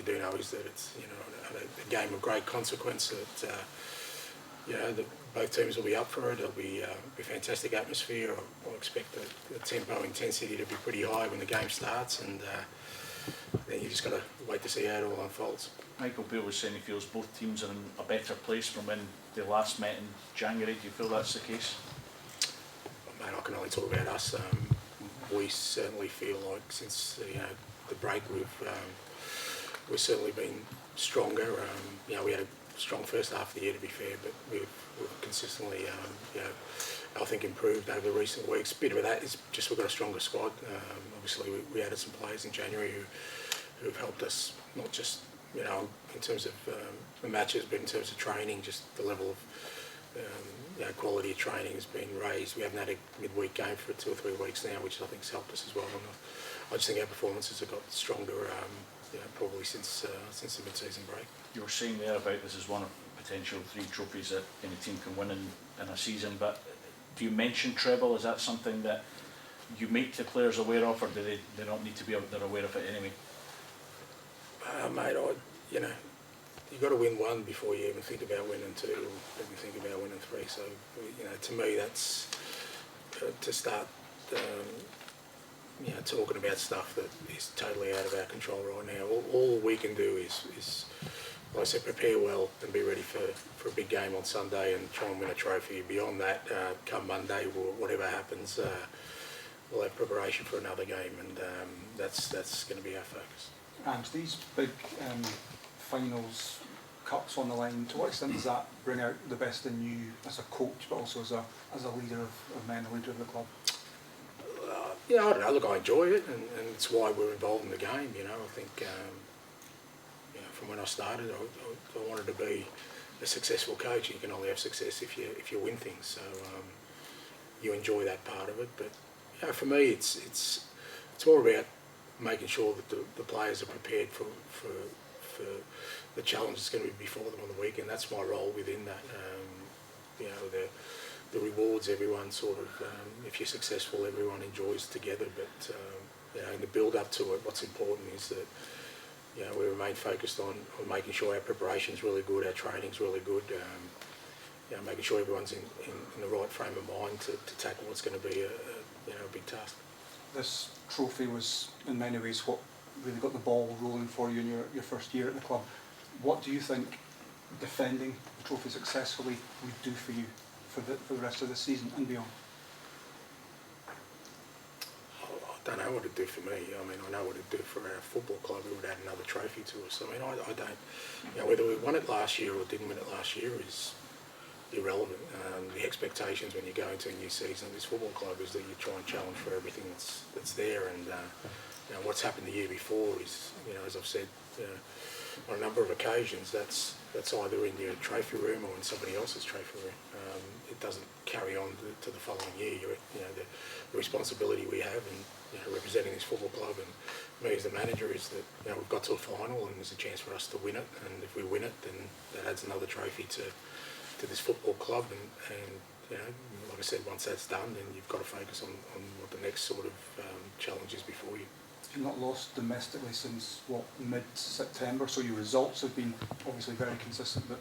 you do know is that it's a game of great consequence. That both teams will be up for it. It'll be a fantastic atmosphere. I expect the tempo intensity to be pretty high when the game starts, and then you just got to wait to see how it all unfolds. Michael Beale was saying he feels both teams are in a better place from when they last met in January. Do you feel that's the case? Mate, I can only talk about us. We certainly feel like since the break we've certainly been stronger. We had a strong first half of the year, to be fair, but we've consistently I think improved over the recent weeks. A bit of that is just we've got a stronger squad. Obviously we added some players in January who've helped us, not just in terms of the matches, but in terms of training. Just the level of quality of training has been raised. We haven't had a midweek game for 2 or 3 weeks now, which I think has helped us as well. And I just think our performances have got stronger, probably since the mid-season break. You were saying there about this is one of potential 3 trophies that any team can win in a season, but do you mention treble? Is that something that you make the players aware of, or do they not need to be aware of it anyway? Mate, you've got to win 1 before you even think about winning 2, or even think about winning 3. So, to me, that's to start, talking about stuff that is totally out of our control right now. All we can do is, like I said, prepare well and be ready for a big game on Sunday and try and win a trophy. Beyond that, come Monday, whatever happens, we'll have preparation for another game, and that's going to be our focus. And these big finals, cups on the line, to what extent does that bring out the best in you as a coach, but also as a leader of men, a leader of the club? I don't know. Look, I enjoy it, and it's why we're involved in the game. I think from when I started, I wanted to be a successful coach. You can only have success if you win things. So you enjoy that part of it. But for me, it's more about making sure that the players are prepared for the challenge that's going to be before them on the weekend. That's my role within that. The rewards, everyone sort of, if you're successful, everyone enjoys together. But in the build-up to it, what's important is that we remain focused on making sure our preparation's really good, our training's really good. Making sure everyone's in the right frame of mind to tackle what's going to be a big task. This trophy was, in many ways, what really got the ball rolling for you in your first year at the club. What do you think defending the trophy successfully would do for you for the rest of the season and beyond? I don't know what it'd do for me. I mean, I know what it'd do for our football club. It would add another trophy to us. I mean, I don't, whether we won it last year or didn't win it last year is irrelevant. The expectations when you go into a new season of this football club is that you try and challenge for everything that's there. And what's happened the year before is, as I've said on a number of occasions, that's either in your trophy room or in somebody else's trophy room. It doesn't carry on to the following year. The responsibility we have in representing this football club and me as the manager is that we've got to a final and there's a chance for us to win it. And if we win it, then that adds another trophy to this football club. And like I said, once that's done, then you've got to focus on what the next sort of challenge is before you. You've not lost domestically since, mid-September, so your results have been obviously very consistent, but...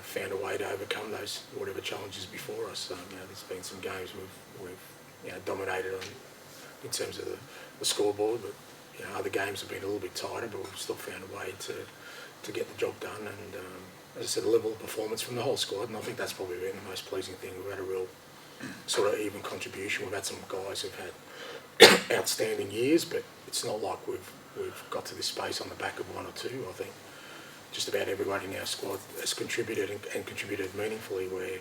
Found a way to overcome those, whatever challenges before us. There's been some games we've dominated on in terms of the scoreboard, but other games have been a little bit tighter, but we've still found a way to get the job done. And as I said, a level of performance from the whole squad, and I think that's probably been the most pleasing thing. We've had a real sort of even contribution. We've had some guys who've had outstanding years, but it's not like we've got to this space on the back of 1 or 2. I think just about everyone in our squad has contributed and contributed meaningfully. Where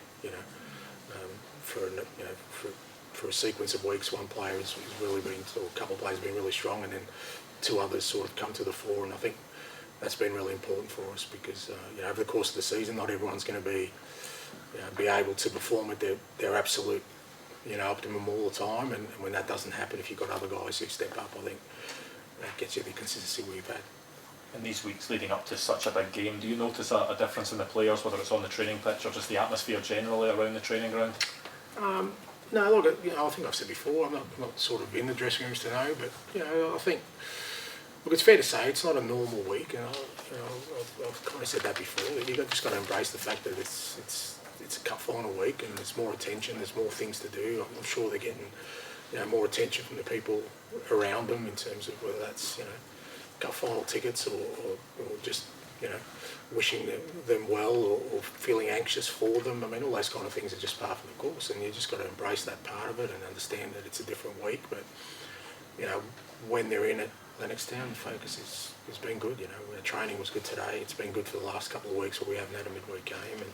for a sequence of weeks, one player has really been, or a couple of players have been really strong, and then 2 others sort of come to the fore. And I think that's been really important for us because over the course of the season, not everyone's going to be able to perform at their absolute optimum all the time. And when that doesn't happen, if you've got other guys who step up, I think that gets you the consistency we've had. In these weeks leading up to such a big game, do you notice a difference in the players, whether it's on the training pitch or just the atmosphere generally around the training ground? No, look, I think I've said before, I'm not sort of in the dressing rooms to know, but I think Look, it's fair to say it's not a normal week, and I've kind of said that before. You've just got to embrace the fact that it's a cup final week, and there's more attention, there's more things to do. I'm sure they're getting more attention from the people around them in terms of whether that's cup final tickets or just wishing them well or feeling anxious for them. I mean, all those kind of things are just part of the course, and you just got to embrace that part of it and understand that it's a different week. But when they're in it, Lennoxtown, the focus has been good. Our training was good today. It's been good for the last couple of weeks where we haven't had a midweek game, and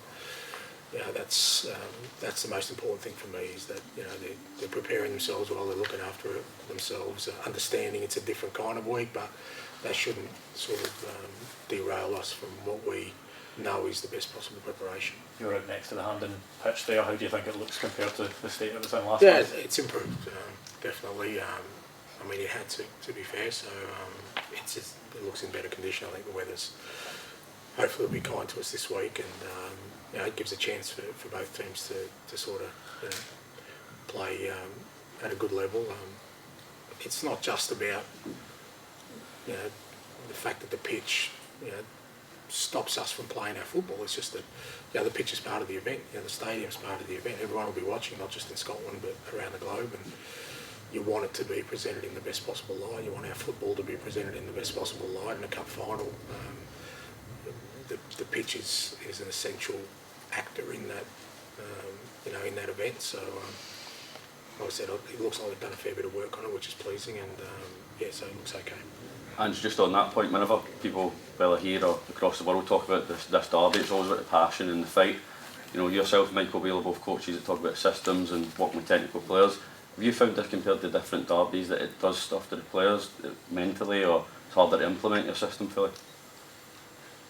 that's the most important thing for me is that they're preparing themselves while they're looking after themselves, understanding it's a different kind of week, but that shouldn't sort of derail us from what we know is the best possible preparation. You're out next to the Hampden pitch there. How do you think it looks compared to the state it was in last Yeah, night? it's improved, definitely. I mean, it had to be fair, so it looks in better condition. I think the weather's hopefully will be kind to us this week, and it gives a chance for both teams to sort of play at a good level. It's not just about the fact that the pitch stops us from playing our football. It's just that the pitch is part of the event. The stadium's part of the event. Everyone will be watching, not just in Scotland but around the globe, and you want it to be presented in the best possible light. You want our football to be presented in the best possible light in a cup final. The pitch is an essential actor in that in that event. So like I said, it looks like they've done a fair bit of work on it, which is pleasing, and so it looks okay. And just on that point, whenever people, whether here or across the world, talk about this derby, it's always about the passion and the fight. Yourself, Michael Wheeler, both coaches that talk about systems and working with technical players. Have you found that compared to different derbies that it does stuff to the players mentally, or it's harder to implement your system fully?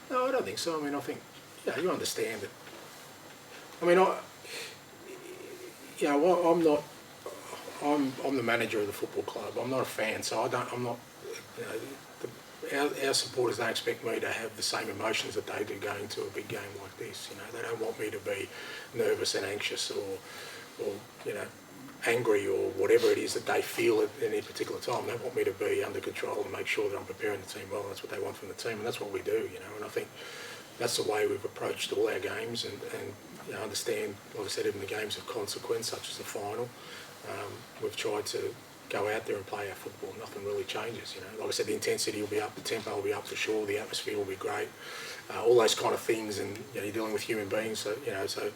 No, I don't think so. I mean, I think you understand it. I mean, I'm the manager of the football club. I'm not a fan, so I'm not. Our supporters don't expect me to have the same emotions that they do going to a big game like this. They don't want me to be nervous and anxious or angry or whatever it is that they feel at any particular time. They want me to be under control and make sure that I'm preparing the team well. That's what they want from the team, and that's what we do. And I think that's the way we've approached all our games, and understand, like I said, even the games of consequence, such as the final, we've tried to go out there and play our football. Nothing really changes. Like I said, the intensity will be up, the tempo will be up for sure, the atmosphere will be great, all those kind of things, and you're dealing with human beings, so so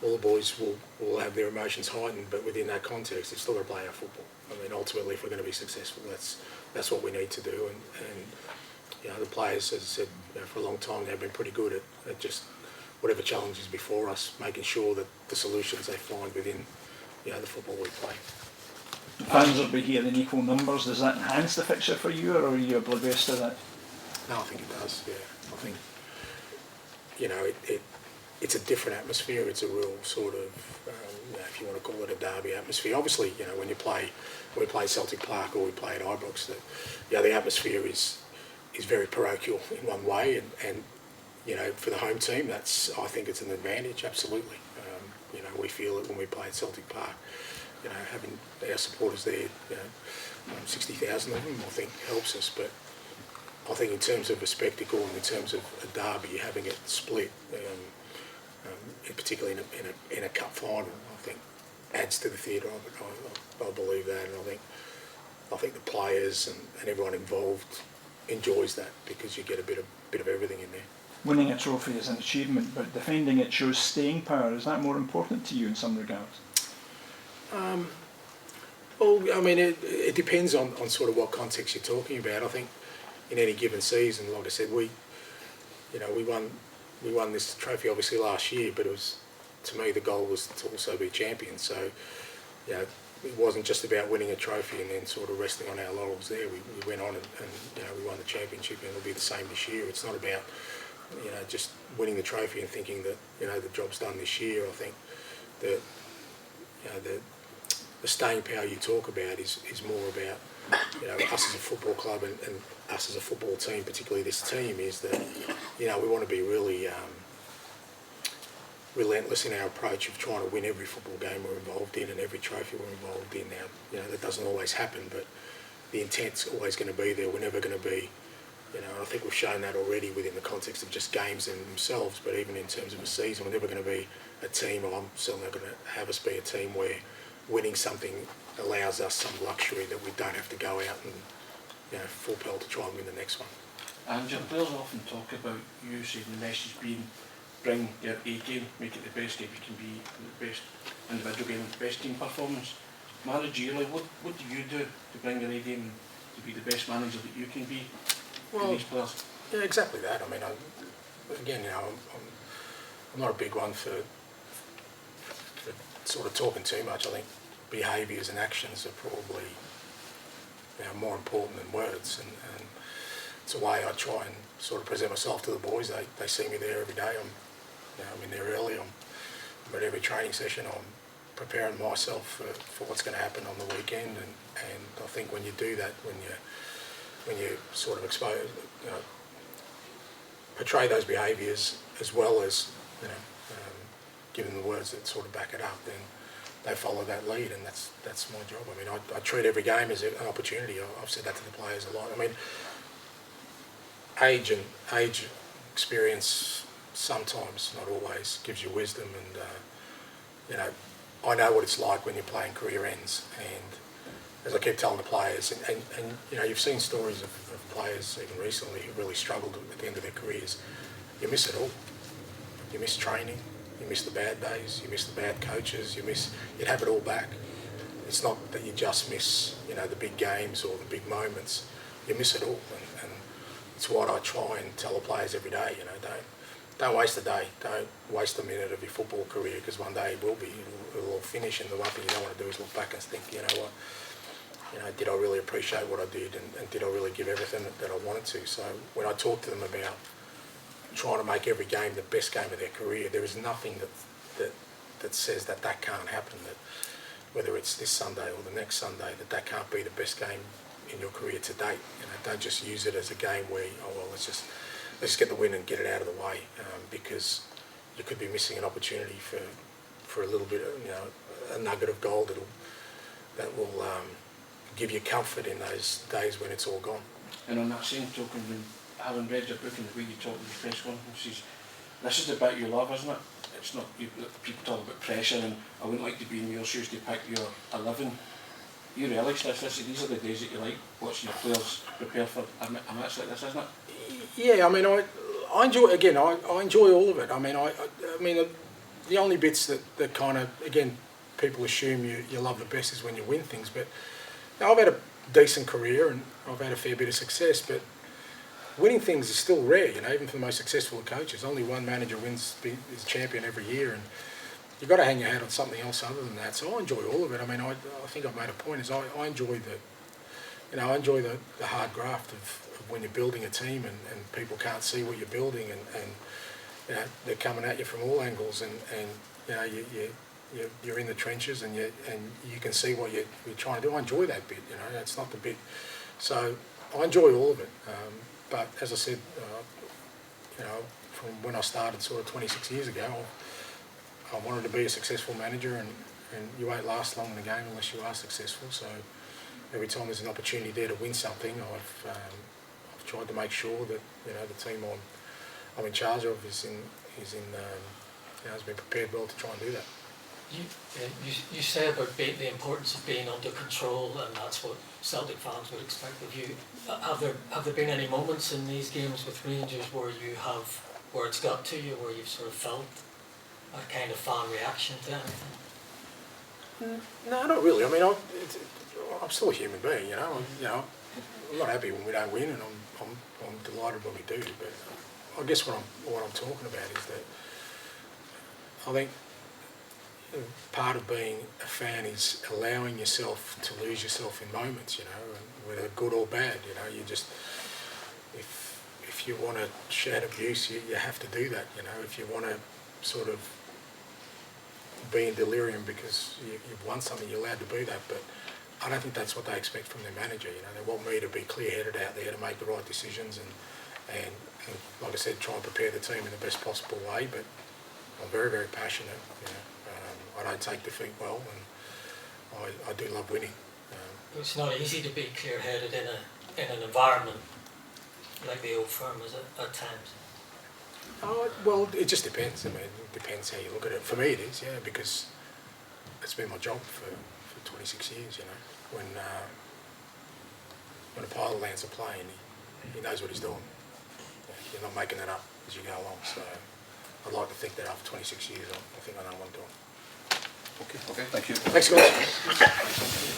all the boys will have their emotions heightened, but within that context, it's still going to play our football. I mean, ultimately, if we're going to be successful, that's what we need to do, and the players, as I said, for a long time, they've been pretty good at just whatever challenge is before us, making sure that the solutions they find within the football we play. The fans will be here in equal numbers. Does that enhance the fixture for you, or are you oblivious to that? No, I think it does. Yeah, I think it's a different atmosphere. It's a real sort of, if you want to call it a derby atmosphere. Obviously, when we play Celtic Park or we play at Ibrox, the atmosphere is very parochial in one way, and for the home team, I think it's an advantage. Absolutely, we feel it when we play at Celtic Park. Having our supporters there, 60,000 of them, I think helps us. But I think in terms of a spectacle and in terms of a derby, having it split, particularly in a cup final, I think adds to the theatre of it. I believe that, and I think the players and everyone involved enjoys that, because you get a bit of everything in there. Winning a trophy is an achievement, but defending it shows staying power. Is that more important to you in some regards? Well, I mean, it depends on sort of what context you're talking about. I think in any given season, like I said, we won this trophy obviously last year, but it was, to me, the goal was to also be champions. So, it wasn't just about winning a trophy and then sort of resting on our laurels there. We went on and we won the championship, and it'll be the same this year. It's not about just winning the trophy and thinking that the job's done this year. I think that the staying power you talk about is more about us as a football club and us as a football team, particularly this team, is that we want to be really relentless in our approach of trying to win every football game we're involved in and every trophy we're involved in. Now, that doesn't always happen, but the intent's always going to be there. We're never going to be, you know, I think we've shown that already within the context of just games in themselves, but even in terms of a season, we're never going to be a team, or I'm certainly not going to have us be a team where winning something allows us some luxury that we don't have to go out and, you know, full pelt to try and win the next one. And your players often talk about you saying the message being bring your A game, make it the best game you can be, the best individual game, the best team performance. Managerially, what do you do to bring your A game to be the best manager that you can be for these players? Yeah, exactly that. I mean, again, you know, I'm not a big one for sort of talking too much. I think behaviours and actions are probably, you know, more important than words, and it's a way I try and sort of present myself to the boys. They see me there every day. I'm in there early. I'm at every training session. I'm preparing myself for what's going to happen on the weekend, and I think when you do that, when you sort of expose, you know, portray those behaviours as well as, you know, give them the words that sort of back it up, then they follow that lead, and that's my job. I mean, I treat every game as an opportunity. I've said that to the players a lot. I mean, age experience sometimes, not always, gives you wisdom, and you know, I know what it's like when you're playing career ends, and as I keep telling the players, and you know, you've seen stories of players even recently who really struggled at the end of their careers. You miss it all. You miss training, you miss the bad days, you miss the bad coaches, you'd have it all back. It's not that you just miss, you know, the big games or the big moments. You miss it all, and it's what I try and tell the players every day. You know, don't waste a day. Don't waste a minute of your football career, because one day it will be. It'll all finish, and the one thing you don't want to do is look back and think, you know what, you know, did I really appreciate what I did, and did I really give everything that I wanted to? So when I talk to them about trying to make every game the best game of their career, there is nothing that says that can't happen. That whether it's this Sunday or the next Sunday, that can't be the best game in your career to date. You know, don't just use it as a game where, oh well, let's just get the win and get it out of the way, because you could be missing an opportunity for a little bit of, you know, a nugget of gold that will give you comfort in those days when it's all gone. And on that same token, when having read your book and the way you talk in the press conferences, this is about your love, isn't it? It's not, people talk about pressure, and I wouldn't like to be in your shoes to pick your 11. You relish this, these are the days that you like watching your players prepare for a match like this, isn't it? Yeah, I mean, I enjoy, again, I enjoy all of it. I mean, the only bits that kind of, again, people assume you love the best is when you win things, but you know, I've had a decent career and I've had a fair bit of success, but winning things is still rare, you know, even for the most successful of coaches. Only one manager is champion every year, and you've got to hang your hat on something else other than that. So I enjoy all of it. I mean, I think I've made a point, is I enjoy I enjoy the hard graft of when you're building a team and people can't see what you're building, and you know, they're coming at you from all angles, and you know, you're in the trenches, and you can see what you're trying to do. I enjoy that bit, you know, that's not the bit. So I enjoy all of it. But as I said, you know, from when I started sort of 26 years ago, I wanted to be a successful manager, and you won't last long in the game unless you are successful. So every time there's an opportunity there to win something, I've tried to make sure that, you know, the team I'm in charge of has been prepared well to try and do that. You say about the importance of being under control, and that's what Celtic fans would expect of you. Have there been any moments in these games with Rangers where it's got to you, where you've sort of felt a kind of fan reaction to anything? No, not really. I mean, I'm still a human being, you know. I'm not happy when we don't win, and I'm delighted when we do. But I guess what I'm talking about is that I think part of being a fan is allowing yourself to lose yourself in moments, you know, whether good or bad. You know, you just, if you want to shout abuse, you have to do that. You know, if you want to sort of be in delirium because you've won something, you're allowed to be that. But I don't think that's what they expect from their manager. You know, they want me to be clear-headed out there to make the right decisions and like I said, try and prepare the team in the best possible way. But I'm very, very passionate. You know, I don't take defeat well, and I do love winning. It's not easy to be clear-headed in an environment like the old firm is at times. Oh, well, it just depends. I mean, it depends how you look at it. For me, it is, yeah, because it's been my job for 26 years, you know. When a pilot lands a plane, he knows what he's doing. You're not making that up as you go along. So I'd like to think that after 26 years, I think I know what I'm doing. Okay, thank you. Thanks, guys.